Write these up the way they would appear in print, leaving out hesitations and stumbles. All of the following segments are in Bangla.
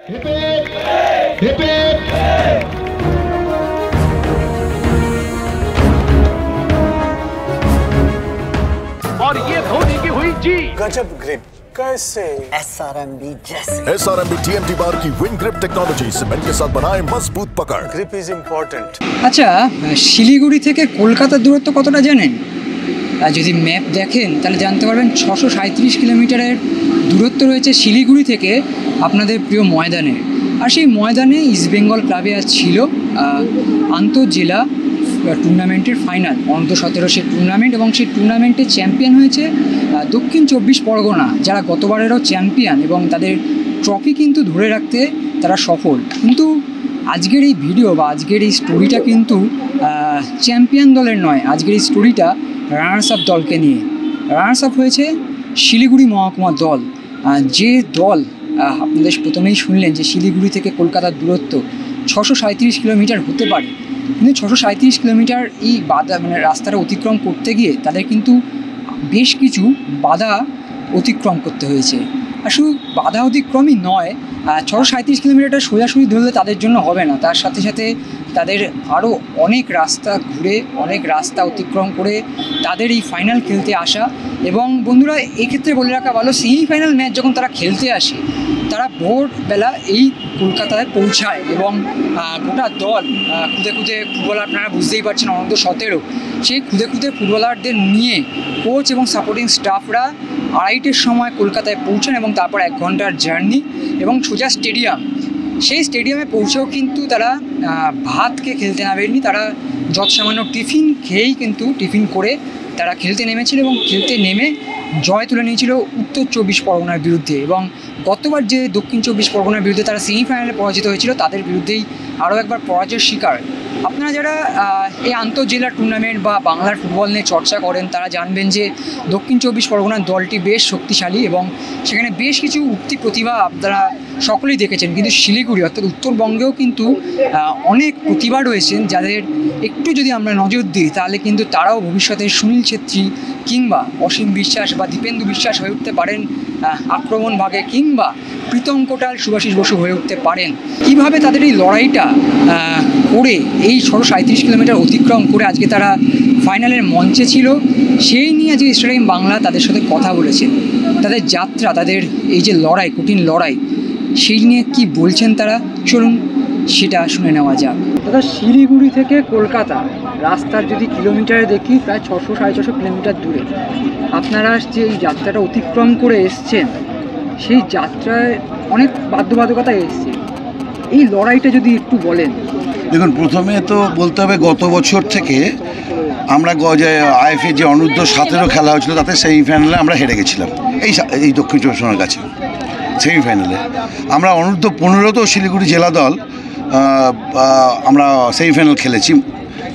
Hip it! Hip it! और ये धोनी की हुई जी। गजब ग्रिप कैसे SRMB जैसे SRMB TMT बार की विंग ग्रिप टेक्नोलॉजी सीमेंट के साथ बनाए मजबूत पकड़। Grip is important. আচ্ছা, শিলিগুড়ি থেকে কলকাতার দূরত্ব কতটা জানেন? যদি ম্যাপ দেখেন তাহলে জানতে পারবেন 637 কিলোমিটারের দূরত্ব রয়েছে শিলিগুড়ি থেকে আপনাদের প্রিয় ময়দানে। আর সেই ময়দানে ইস্টবেঙ্গল ক্লাবে আজ ছিল আন্তঃজেলা টুর্নামেন্টের ফাইনাল, অনূর্ধ্ব-17 সেই টুর্নামেন্ট, এবং সেই টুর্নামেন্টে চ্যাম্পিয়ন হয়েছে দক্ষিণ 24 পরগনা, যারা গতবারেরও চ্যাম্পিয়ন, এবং তাদের ট্রফি কিন্তু ধরে রাখতে তারা সফল। কিন্তু আজকের এই ভিডিও বা আজকের এই স্টোরিটা কিন্তু চ্যাম্পিয়ন দলের নয়, আজকের এই স্টোরিটা রানার্স আপ দলকে নিয়ে। রানার্স আপ হয়েছে শিলিগুড়ি মহকুমা দল, যে দল আপনাদের প্রথমেই শুনলেন যে শিলিগুড়ি থেকে কলকাতার দূরত্ব 637 কিলোমিটার হতে পারে, কিন্তু 637 কিলোমিটার এই বাধা মানে রাস্তাটা অতিক্রম করতে গিয়ে তাদের কিন্তু বেশ কিছু বাধা অতিক্রম করতে হয়েছে। আর শুধু বাধা অতিক্রমই নয়, 637 কিলোমিটারটা সোজাসুজি ধরলে তাদের জন্য হবে না, তার সাথে সাথে তাদের আরও অনেক রাস্তা ঘুরে, অনেক রাস্তা অতিক্রম করে তাদের এই ফাইনাল খেলতে আসা। এবং বন্ধুরা, এক্ষেত্রে বলে রাখা ভালো, সেমিফাইনাল ম্যাচ যখন তারা খেলতে আসে তারা ভোরবেলা এই কলকাতায় পৌঁছায়, এবং গোটা দল খুদে খুদে ফুটবলার, আপনারা বুঝতেই পারছেন অনূর্ধ্ব-17, সেই খুদে খুদে ফুটবলারদের নিয়ে কোচ এবং সাপোর্টিং স্টাফরা 2:30-এর সময় কলকাতায় পৌঁছান, এবং তারপর 1 ঘন্টার জার্নি এবং সোজা স্টেডিয়াম। সেই স্টেডিয়ামে পৌঁছেও কিন্তু তারা ভাতকে খেলতে নামেনি, তারা যৎসামান্য টিফিন খেয়েই কিন্তু টিফিন করে তারা খেলতে নেমেছিল, এবং খেলতে নেমে জয় তুলে নিয়েছিল উত্তর 24 পরগনার বিরুদ্ধে। এবং গতবার যে দক্ষিণ 24 পরগনার বিরুদ্ধে তারা সেমিফাইনালে পরাজিত হয়েছিল, তাদের বিরুদ্ধেই আরও একবার পরাজয়ের শিকার। আপনারা যারা এই আন্তঃজেলা টুর্নামেন্ট বা বাংলার ফুটবল নিয়ে চর্চা করেন তারা জানবেন যে দক্ষিণ 24 পরগনার দলটি বেশ শক্তিশালী, এবং সেখানে বেশ কিছু উঠতি প্রতিভা আপনারা সকলেই দেখেছেন। কিন্তু শিলিগুড়ি অর্থাৎ উত্তরবঙ্গেও কিন্তু অনেক প্রতিভা রয়েছেন, যাদের একটু যদি আমরা নজর দিই তাহলে কিন্তু তারাও ভবিষ্যতে সুনীল ছেত্রী কিংবা অসীম বিশ্বাস বা দীপেন্দু বিশ্বাস হয়ে উঠতে পারেন আক্রমণ ভাগে, কিংবা প্রীতম কোটাল, শুভাশিস বসু হয়ে উঠতে পারেন। কীভাবে তাদের এই লড়াইটা করে এই 637 কিলোমিটার অতিক্রম করে আজকে তারা ফাইনালের মঞ্চে ছিল, সেই নিয়ে আজকে স্টেডিয়াম বাংলা তাদের সাথে কথা বলেছে। তাদের যাত্রা, তাদের এই যে লড়াই, কঠিন লড়াই, সেই নিয়ে কি বলছেন তারা, চলুন সেটা শুনে নেওয়া যাক। দাদা, শিলিগুড়ি থেকে কলকাতা রাস্তার যদি কিলোমিটারে দেখি প্রায় 600-650 কিলোমিটার দূরে আপনারা যে এই যাত্রাটা অতিক্রম করে এসছেন, সেই যাত্রায় অনেক বাধ্যবাধকতা এসছে, এই লড়াইটা যদি একটু বলেন। দেখুন, প্রথমে তো বলতে হবে গত বছর থেকে আমরা আইএফএ যে অনূর্ধ্ব-17 খেলা হয়েছিল তাতে সেমিফাইনালে আমরা হেরে গেছিলাম এই দক্ষিণ 24 পরগনার কাছে। সেমিফাইনালে আমরা অনূর্ধ্ব-15তেও শিলিগুড়ি জেলা দল আমরা সেমিফাইনাল খেলেছি,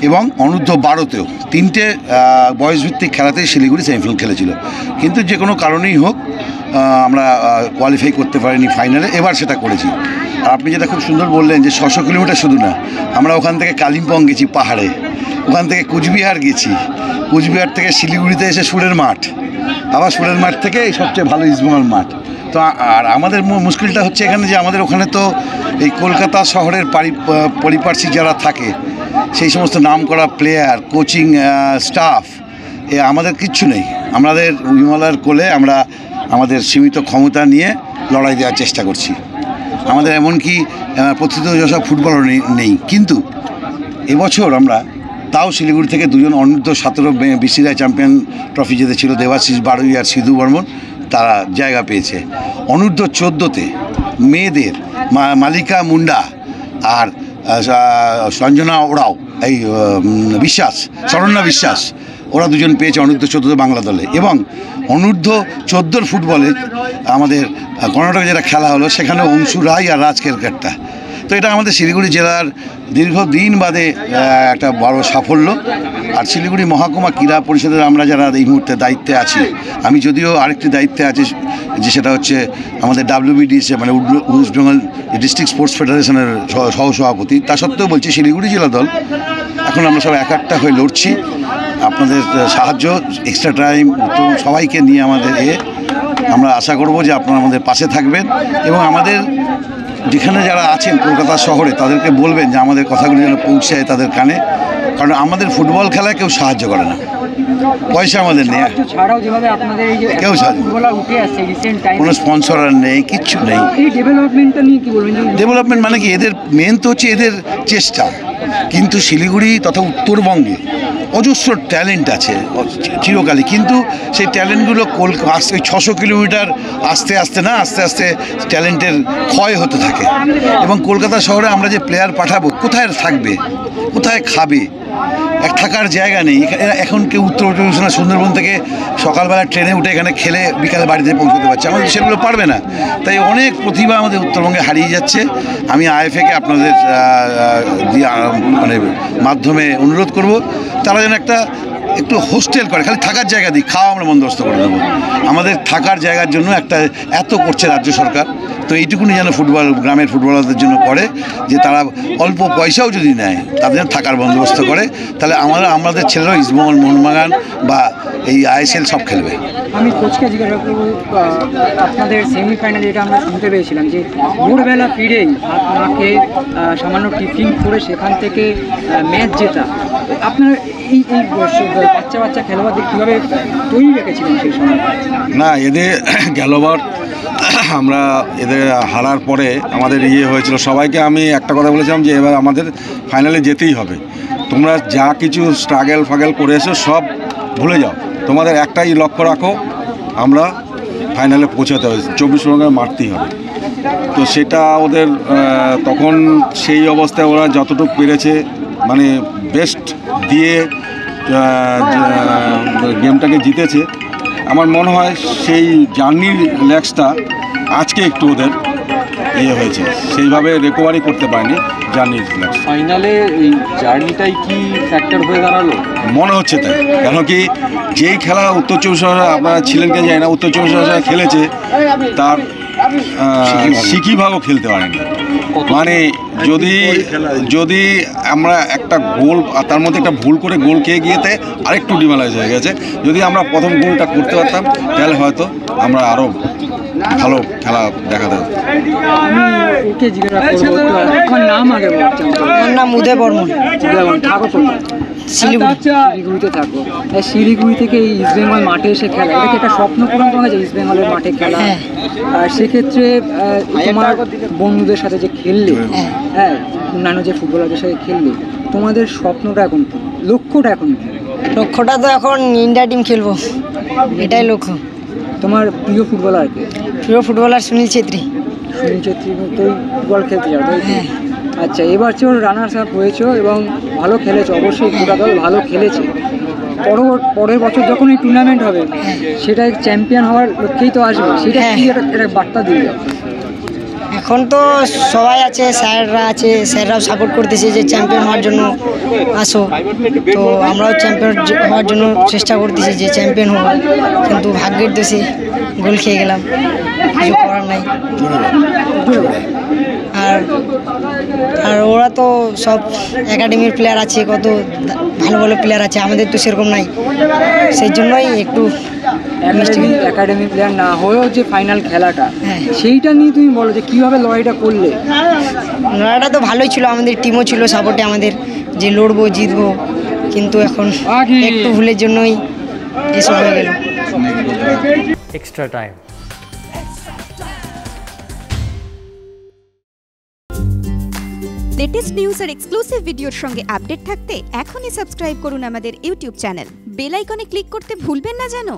এবং অনূর্ধ্ব-12তেও 3টে বয়সভিত্তিক খেলাতেই শিলিগুড়ি সেমিফাইনাল খেলেছিল। কিন্তু যে কোনো কারণেই হোক আমরা কোয়ালিফাই করতে পারিনি ফাইনালে, এবার সেটা করেছি। আর আপনি যেটা খুব সুন্দর বললেন যে 600 কিলোমিটার শুধু না, আমরা ওখান থেকে কালিম্পং গেছি পাহাড়ে, ওখান থেকে কুচবিহার গেছি, কুচবিহার থেকে শিলিগুড়িতে এসে সুরের মাঠ, আবার সুরের মাঠ থেকে এই সবচেয়ে ভালো ইস্টবেঙ্গল মাঠ। তো আর আমাদের মুশকিলটা হচ্ছে এখানে যে আমাদের ওখানে তো এই কলকাতা শহরের পারিপার্শ্বিক যারা থাকে, সেই সমস্ত নাম করা প্লেয়ার, কোচিং স্টাফ, আমাদের কিচ্ছু নেই। আমাদের হিমালয়ের কোলে আমরা আমাদের সীমিত ক্ষমতা নিয়ে লড়াই দেওয়ার চেষ্টা করছি। আমাদের এমনকি প্রথিতযশা ফুটবলও নেই। কিন্তু এবছর আমরা তাও শিলিগুড়ি থেকে 2জন অনূর্ধ্ব-17 বিসিসিআই চ্যাম্পিয়ন ট্রফি জিতেছিল, দেবাশিস বাড়ুই আর সিধু বর্মন, তারা জায়গা পেয়েছে। অনূর্ধ্ব-14তে মেয়েদের মালিকা মুন্ডা আর সঞ্জনা ওরাও, এই শরণ্যা বিশ্বাস, ওরা 2জন পেয়েছে অনূর্ধ্ব-14 বাংলা দলে। এবং অনূর্ধ্ব-14 ফুটবলে আমাদের কর্ণাটকে যেটা খেলা হলো সেখানে অংশু রায় আর রাজ কেরকাট্টা। তো এটা আমাদের শিলিগুড়ি জেলার দীর্ঘদিন বাদে একটা বড় সাফল্য। আর শিলিগুড়ি মহকুমা ক্রীড়া পরিষদের আমরা যারা এই মুহূর্তে দায়িত্বে আছি, আমি যদিও আরেকটি দায়িত্বে আছি, যে সেটা হচ্ছে আমাদের WBDC মানে ওয়েস্ট বেঙ্গল ডিস্ট্রিক্ট স্পোর্টস ফেডারেশনের সহসভাপতি, তা সত্ত্বেও বলছি শিলিগুড়ি জেলা দল এখন আমরা সব একটা হয়ে লড়ছি। আপনাদের সাহায্য, এক্সট্রা টাইম, তো সবাইকে নিয়ে আমাদের আমরা আশা করব যে আপনারা আমাদের পাশে থাকবেন, এবং আমাদের যেখানে যারা আছেন কলকাতা শহরে তাদেরকে বলবেন যে আমাদের কথাগুলো যেন পৌঁছায় তাদের কানে, কারণ আমাদের ফুটবল খেলায় কেউ সাহায্য করে না, পয়সা আমাদের নেই, ছাড়াও যেভাবে আপনাদের এই যে কেউ সাহায্য ফুটবলার উঠে আসছে রিসেন্ট টাইম, কোনো স্পন্সর আর নেই, কিচ্ছু নেই। এই ডেভেলপমেন্টটা নিয়ে কি বলবেন? ডেভেলপমেন্ট মানে কি, এদের মেন তো হচ্ছে এদের চেষ্টা, কিন্তু শিলিগুড়ি তথা উত্তরবঙ্গে অজস্র ট্যালেন্ট আছে চিরকালই, কিন্তু সেই ট্যালেন্টগুলো ওই 600 কিলোমিটার আস্তে আস্তে ট্যালেন্টের ক্ষয় হতে থাকে। এবং কলকাতা শহরে আমরা যে প্লেয়ার পাঠাবো, কোথায় থাকবে, কোথায় খাবে, থাকার জায়গা নেই। এখন কেউ উত্তর চব্বিশ পরগনা সুন্দরবন থেকে সকালবেলা ট্রেনে উঠে এখানে খেলে বিকালে বাড়িতে পৌঁছতে পারছে, আমাদের সেগুলো পারবে না। তাই অনেক প্রতিভা আমাদের উত্তরবঙ্গে হারিয়ে যাচ্ছে। আমি আইএফএকে আপনাদের মানে মাধ্যমে অনুরোধ করব, তারা যেন একটু হোস্টেল করে, খালি থাকার জায়গা দিই, খাওয়া আমরা বন্দোবস্ত করে দেবো। আমাদের থাকার জায়গার জন্য এত করছে রাজ্য সরকার, তো এইটুকুনি যেন গ্রামের ফুটবলারদের জন্য করে, যে তারা অল্প পয়সাও যদি নেয় তাদের যেন থাকার বন্দোবস্ত করে, তাহলে আমাদের ছেলেরাও ইস্টবেঙ্গল, মোহনবাগান বা এই আইএসএল সব খেলবে। আমি কোচকে জিজ্ঞাসা করবো, আপনাদের সেমিফাইনালে যেটা আমরা শুনতে পেয়েছিলাম যে ভোরবেলা ফিরেই আপনাকে সামান্য টিফিন করে সেখান থেকে ম্যাচ জেতা, আপনার এই বাচ্চা খেলোয়াড়দের কীভাবে তৈরি রেখেছিলেন সেই সময়? না, এদের গেলবার আমরা এদের হারার পরে আমাদের হয়েছিল, সবাইকে আমি একটা কথা বলেছিলাম যে এবার আমাদের ফাইনালে যেতেই হবে, তোমরা যা কিছু স্ট্রাগল করে এসো সব ভুলে যাও, তোমাদের একটাই লক্ষ্য রাখো, আমরা ফাইনালে পৌঁছাতে হবে, 24 পরগনায় মারতেই হবে। তো সেটা ওদের তখন সেই অবস্থায় ওরা যতটুকু পেরেছে মানে বেস্ট দিয়ে গেমটাকে জিতেছে। আমার মনে হয় সেই জার্নির ল্যাক্সটা আজকে একটু ওদের হয়েছে, সেইভাবে রিকভারি করতে পারেনি জার্নির ল্যাক্স। ফাইনালে এই জার্নিটাই কি ফ্যাক্টর হয়ে দাঁড়ালো মনে হচ্ছে তাই, কেন কি যেই খেলা উত্তর চব্বিশ পরগনা আপনারা ছিলেন কে যায় না, উত্তর চব্বিশ পরগনা খেলেছে তার সিকিভাগও খেলতে পারেনি। মানে যদি আমরা একটা গোল, তার মধ্যে একটা ভুল করে গোল খেয়ে গিয়েতে আরেকটু ডিমালাইজ হয়ে গেছে, যদি আমরা প্রথম গোলটা করতে পারতাম তাহলে হয়তো আমরা আরও ভালো খেলা দেখাতে। আমি ওকে জিজ্ঞাসা করবো, আমার নাম আগে বলছেন? আমার নাম উদয় বর্মন। থাকো শিলিগুড়িতে থাকো, শিলিগুড়ি থেকে এই ইস্টবেঙ্গল মাঠে এসে খেলা, এটা কি একটা স্বপ্ন পূরণ করা যায় ইস্টবেঙ্গলের মাঠে খেলা? আর সেক্ষেত্রে তোমার বন্ধুদের সাথে যে খেললে, হ্যাঁ অন্যান্য যে ফুটবলারদের সাথে খেললে, তোমাদের স্বপ্নটা এখন কি, লক্ষ্যটা এখন কি? লক্ষ্যটা তো এখন ইন্ডিয়া টিম খেলবো, এটাই লক্ষ্য। তোমার প্রিয় ফুটবলার কে? প্রিয় ফুটবলার সুনীল ছেত্রী। সুনীল ছেত্রী তো ফুটবল খেলতে যাও, তাই? আচ্ছা, এবার রানার্স আপ হয়েছো এবং ভালো খেলেছো, অবশ্যই গোটা দল ভালো খেলেছে। পরের বছর যখন এই টুর্নামেন্ট হবে সেটা চ্যাম্পিয়ন হওয়ার লক্ষ্যেই তো আসবে, সেটা কি একটা বার্তা দিয়ে যাও? এখন তো সবাই আছে, স্যাররা আছে, স্যাররাও সাপোর্ট করতেছে যে চ্যাম্পিয়ন হওয়ার জন্য আসো, তো আমরাও চ্যাম্পিয়ন হওয়ার জন্য চেষ্টা করতেছি যে চ্যাম্পিয়ন হব, কিন্তু ভাগ্যের দোষে গোল খেয়ে গেলাম, কিছু করার নাই। আর ওরা তো সব একাডেমির প্লেয়ার আছে, কত ভালো ভালো প্লেয়ার আছে, আমাদের তো সেরকম নাই, সেই জন্যই একটু একাডেমি প্লেয়ার না হয়েও যে ফাইনাল খেলাটা, সেইটা নিয়ে তুমি বলো যে কীভাবে লড়াইটা করলে? লড়াইটা তো ভালোই ছিল, আমাদের টিমও ছিল সাপোর্টে আমাদের, যে লড়বো জিতবো, কিন্তু এখন একটু ভুলের জন্যই এসব হয়ে গেল। Extra time. লেটেস্ট নিউজ আর এক্সক্লুসিভ ভিডিওর সঙ্গে আপডেট থাকতে এখনই সাবস্ক্রাইব করুন আমাদের ইউটিউব চ্যানেল। বেল আইকনে ক্লিক করতে ভুলবেন না যেন।